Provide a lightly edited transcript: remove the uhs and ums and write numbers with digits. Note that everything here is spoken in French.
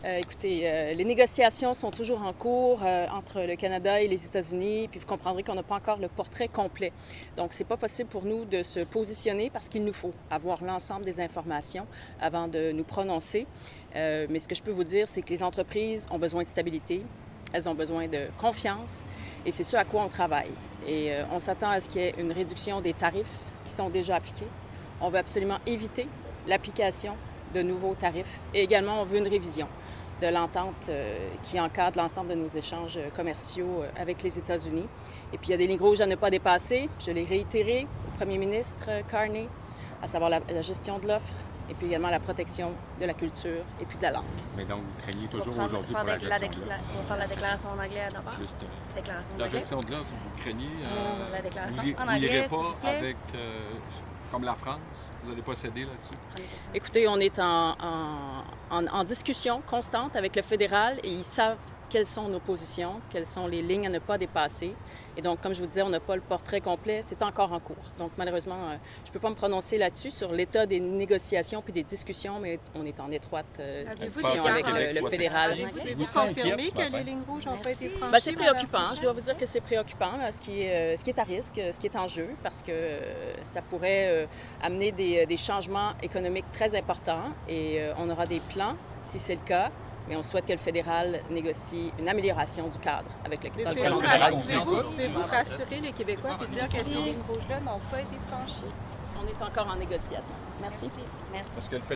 Écoutez, les négociations sont toujours en cours entre le Canada et les États-Unis, puis vous comprendrez qu'on n'a pas encore le portrait complet. Donc, c'est pas possible pour nous de se positionner parce qu'il nous faut avoir l'ensemble des informations avant de nous prononcer. Mais ce que je peux vous dire, c'est que les entreprises ont besoin de stabilité, elles ont besoin de confiance, et c'est ce à quoi on travaille. Et on s'attend à ce qu'il y ait une réduction des tarifs qui sont déjà appliqués. On veut absolument éviter l'application de nouveaux tarifs. Et également, on veut une révision de l'entente qui encadre l'ensemble de nos échanges commerciaux avec les États-Unis. Et puis, il y a des lignes rouges à ne pas dépasser. Je l'ai réitéré au premier ministre Carney, à savoir la gestion de l'offre et puis également la protection de la culture et puis de la langue. Mais donc, vous craignez toujours aujourd'hui pour la gestion de l'offre. On va faire la déclaration en anglais d'abord. Juste Déclaration en La anglais. gestion de l'offre, vous craignez. La déclaration Vous en anglais, n'irez s'il vous pas plaît. avec, comme la France, vous n'allez pas céder là-dessus? Écoutez, on est en discussion constante avec le fédéral et ils savent quelles sont nos positions, quelles sont les lignes à ne pas dépasser. Et donc, comme je vous disais, on n'a pas le portrait complet, c'est encore en cours. Donc, malheureusement, je ne peux pas me prononcer là-dessus sur l'état des négociations puis des discussions, mais on est en étroite discussion avec le fédéral. Avez-vous confirmé que les lignes rouges n'ont pas été franchies? Ben, c'est préoccupant. Je dois vous dire que c'est préoccupant, là, ce qui est à risque, ce qui est en jeu, parce que ça pourrait amener des changements économiques très importants et on aura des plans, si c'est le cas, mais on souhaite que le fédéral négocie une amélioration du cadre avec lequel on travaille. Pouvez-vous rassurer les Québécois et dire que ces lignes rouges-là n'ont pas été franchies? On est encore en négociation. Merci. Merci. Est-ce que le